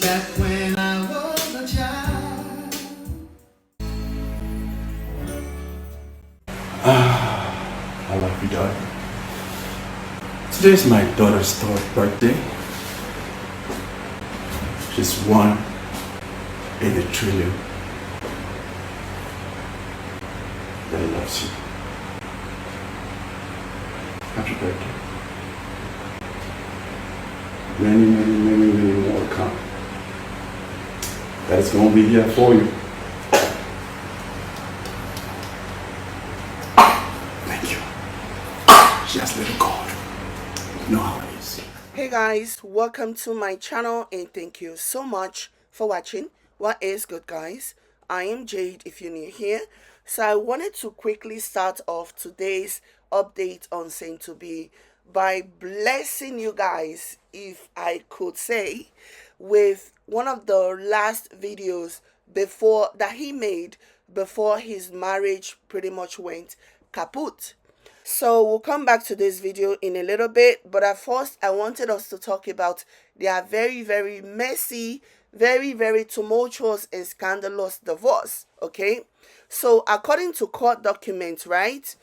back when I was a child. I love you, daughter. Today's my daughter's third birthday. She's one in a trillion that loves you. Happy birthday. Many more come. That's gonna be here for you. Thank you. Just let it go. You know how it is. Hey guys, welcome to my channel and thank you so much for watching. What is good, guys? I am Jade if you're new here. So I wanted to quickly start off today's update on Saint to Be by blessing you guys, if I could say, with one of the last videos before that he made before his marriage pretty much went kaput. So we'll come back to this video in a little bit, but at first I wanted us to talk about their very messy, very tumultuous and scandalous divorce. Okay, so according to court documents, right,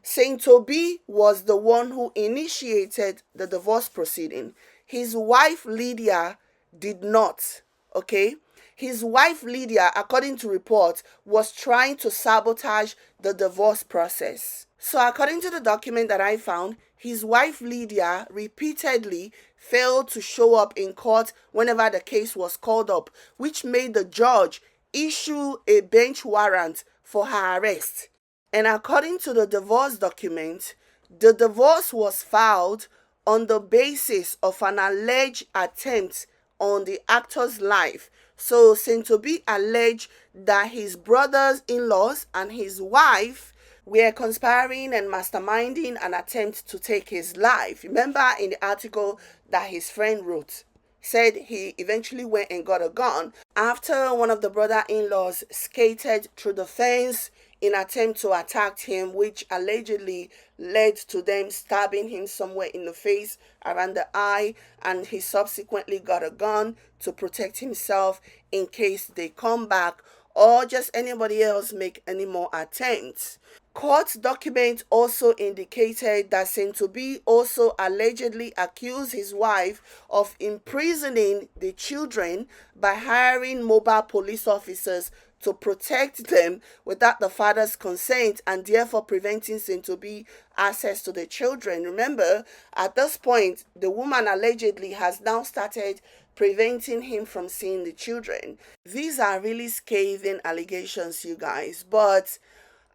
Saint Toby was the one who initiated the divorce proceeding. His wife Lydia did not. Okay, his wife Lydia, according to reports, was trying to sabotage the divorce process. So according to the document that I found, his wife Lydia repeatedly failed to show up in court whenever the case was called up, which made the judge issue a bench warrant for her arrest. And according to the divorce document, the divorce was filed on the basis of an alleged attempt on the actor's life. So Saint Toby alleged that his brothers-in-laws and his wife were conspiring and masterminding an attempt to take his life. Remember in the article that his friend wrote, said he eventually went and got a gun after one of the brother-in-laws skated through the fence in attempt to attack him, which allegedly led to them stabbing him somewhere in the face, around the eye, and he subsequently got a gun to protect himself in case they come back or just anybody else make any more attempts. Court documents also indicated that Saint Toby also allegedly accused his wife of imprisoning the children by hiring mobile police officers to protect them without the father's consent and therefore preventing Saint Toby access to the children. Remember, at this point, the woman allegedly has now started preventing him from seeing the children. These are really scathing allegations, you guys, but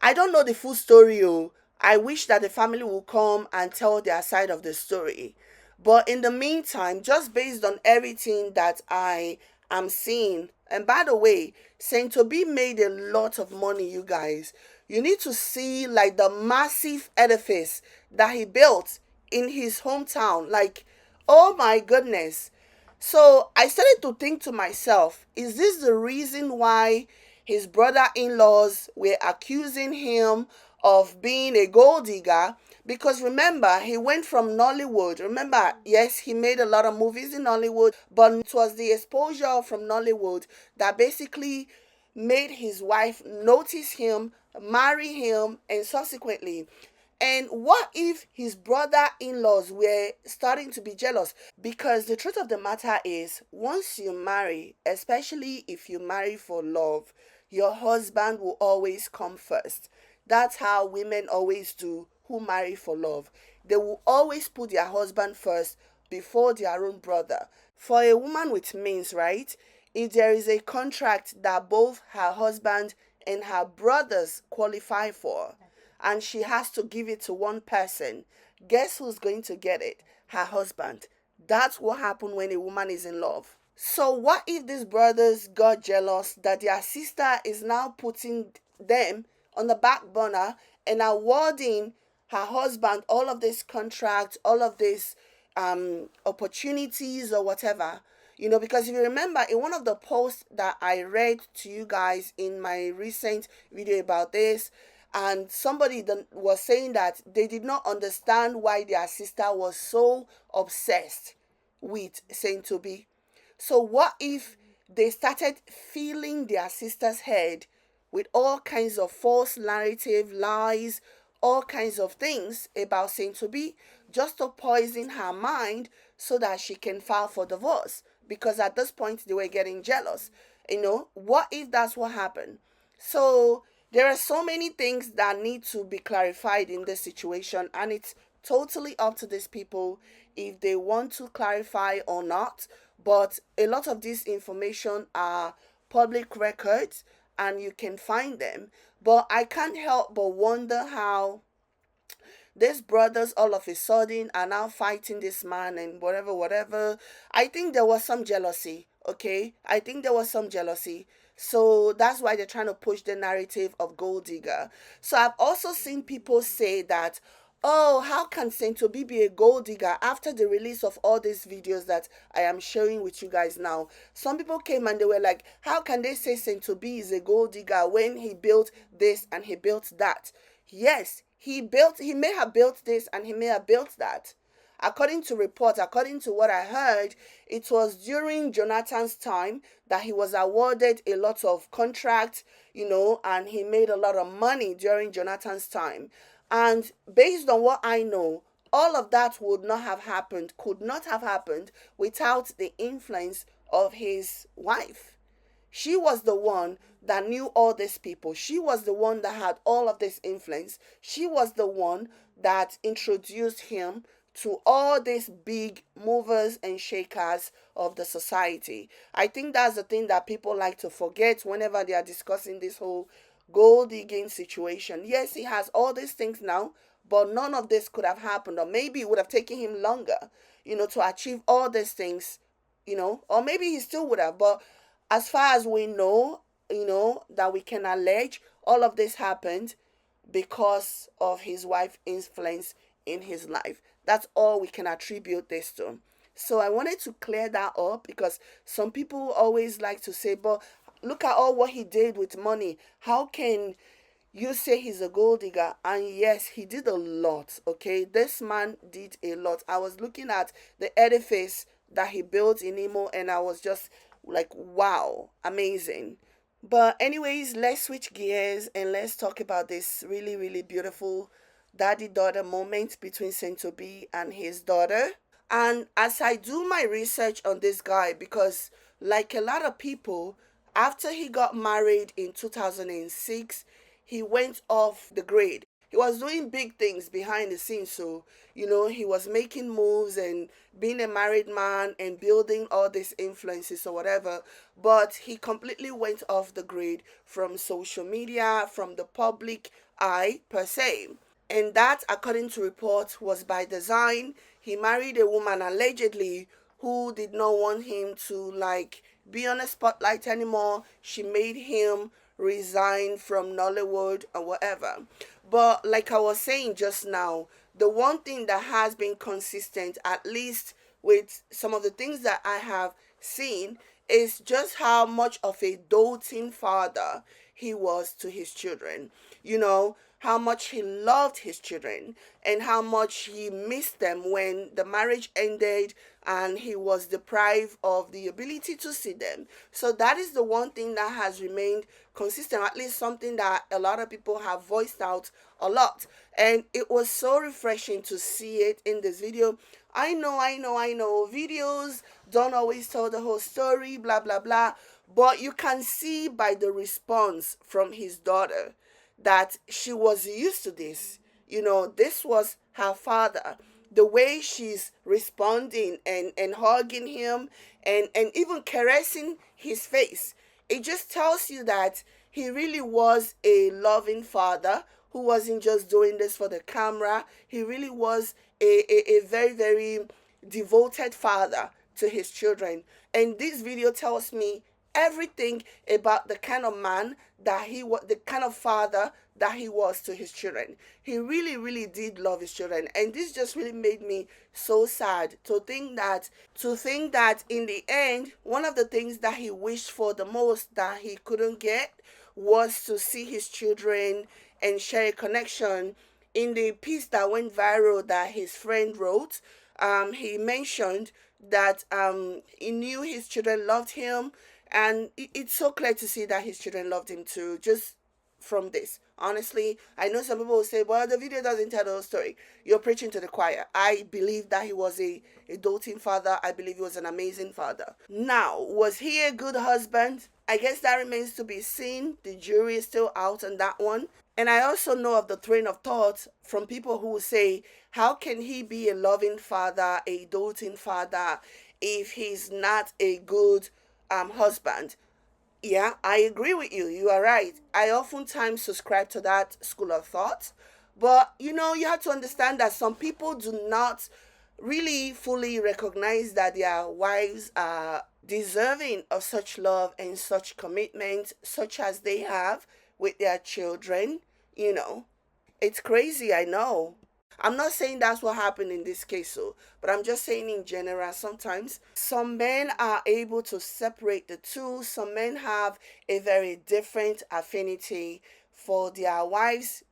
I don't know the full story. I wish that the family will come and tell their side of the story. But in the meantime, just based on everything that I am seeing, and by the way, Saint Toby made a lot of money, you guys. You need to see like the massive edifice that he built in his hometown. Like, oh my goodness. So I started to think to myself, is this the reason why his brother-in-laws were accusing him of being a gold digger? Because remember, he went from Nollywood. Remember, yes, he made a lot of movies in Nollywood, but it was the exposure from Nollywood that basically made his wife notice him, marry him, and subsequently. And what if his brother-in-laws were starting to be jealous? Because the truth of the matter is, once you marry, especially if you marry for love, your husband will always come first. That's how women always do who marry for love. They will always put their husband first before their own brother. For a woman with means, right? If there is a contract that both her husband and her brothers qualify for, and she has to give it to one person, guess who's going to get it? Her husband. That's what happens when a woman is in love. So what if these brothers got jealous that their sister is now putting them on the back burner and awarding her husband all of this contract, all of these opportunities or whatever? Because if you remember in one of the posts that I read to you guys in my recent video about this, and somebody was saying that they did not understand why their sister was so obsessed with Saint Toby. So what if they started filling their sister's head with all kinds of false narrative, lies, all kinds of things about Saint to be, just to poison her mind so that she can file for divorce? Because at this point they were getting jealous. What if that's what happened? So there are so many things that need to be clarified in this situation, and it's totally up to these people if they want to clarify or not. But a lot of this information are public records and you can find them. But I can't help but wonder how these brothers all of a sudden are now fighting this man and whatever, whatever. I think there was some jealousy, okay? I think there was some jealousy. So that's why they're trying to push the narrative of gold digger. So I've also seen people say that, oh, how can Saint Obi be a gold digger after the release of all these videos that I am sharing with you guys now? Some people came and they were like, how can they say Saint Obi is a gold digger when he built this and he built that? Yes, he may have built this and he may have built that. According to reports, according to what I heard, it was during Jonathan's time that he was awarded a lot of contracts, and he made a lot of money during Jonathan's time. And based on what I know, all of that would not have happened, could not have happened without the influence of his wife. She was the one that knew all these people. She was the one that had all of this influence. She was the one that introduced him to all these big movers and shakers of the society. I think that's the thing that people like to forget whenever they are discussing this whole gold digging situation. Yes, he has all these things now, but none of this could have happened, or maybe it would have taken him longer, to achieve all these things, or maybe he still would have, but as far as we know, that we can allege, all of this happened because of his wife's influence in his life. That's all we can attribute this to. So I wanted to clear that up because some people always like to say, but look at all what he did with money. How can you say he's a gold digger? And yes, he did a lot, okay? This man did a lot. I was looking at the edifice that he built in Imo and I was just like, wow, amazing. But anyways, let's switch gears and let's talk about this really, really beautiful daddy-daughter moment between Saint Obi and his daughter. And as I do my research on this guy, because like a lot of people, after he got married in 2006, he went off the grid. He was doing big things behind the scenes. So, he was making moves and being a married man and building all these influences or whatever. But he completely went off the grid from social media, from the public eye per se. And that, according to reports, was by design. He married a woman allegedly who did not want him to be on a spotlight anymore. She made him resign from Nollywood or whatever. But like I was saying just now, the one thing that has been consistent, at least with some of the things that I have seen, is just how much of a doting father he was to his children. How much he loved his children and how much he missed them when the marriage ended and he was deprived of the ability to see them. So that is the one thing that has remained consistent, at least something that a lot of people have voiced out a lot. And it was so refreshing to see it in this video. I know. Videos don't always tell the whole story, blah, blah, blah. But you can see by the response from his daughter that she was used to this. This was her father. The way she's responding and hugging him and even caressing his face, it just tells you that he really was a loving father who wasn't just doing this for the camera. He really was a very, very devoted father to his children. And this video tells me everything about the kind of man that he was, the kind of father that he was to his children. He really, really did love his children. And this just really made me so sad to think that in the end, one of the things that he wished for the most that he couldn't get was to see his children and share a connection. In the piece that went viral that his friend wrote, he mentioned that he knew his children loved him, and it's so clear to see that his children loved him too, just from this. Honestly, I know some people will say, well, the video doesn't tell the whole story. You're preaching to the choir. I believe that he was a doting father. I believe he was an amazing father. Now, was he a good husband? I guess that remains to be seen. The jury is still out on that one. And I also know of the train of thought from people who will say, how can he be a loving father, a doting father, if he's not a good husband? Yeah, I agree with you. You are right. I oftentimes subscribe to that school of thought. But you have to understand that some people do not really fully recognize that their wives are deserving of such love and such commitment, such as they have with their children. You know, it's crazy, I know. I'm not saying that's what happened in this case, so, but I'm just saying in general, sometimes some men are able to separate the two. Some men have a very different affinity for their wives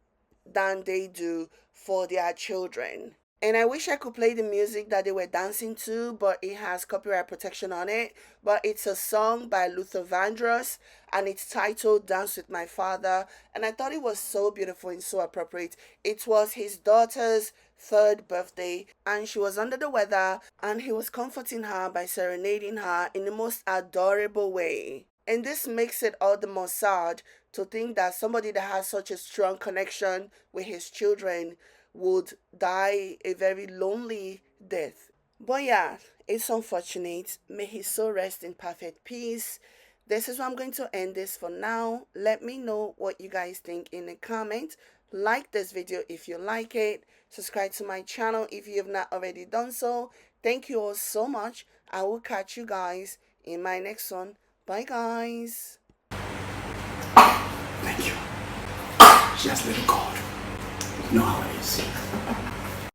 than they do for their children. And I wish I could play the music that they were dancing to, but it has copyright protection on it. But it's a song by Luther Vandross, and it's titled Dance with My Father. And I thought it was so beautiful and so appropriate. It was his daughter's third birthday, and she was under the weather, and he was comforting her by serenading her in the most adorable way. And this makes it all the more sad to think that somebody that has such a strong connection with his children would die a very lonely death. But yeah, it's unfortunate. May his soul rest in perfect peace. This is where I'm going to end this for now. Let me know what you guys think in the comments. Like this video if you like it. Subscribe to my channel if you have not already done so. Thank you all so much. I will catch you guys in my next one. Bye guys. Thank you. Just let it go. You know how it is.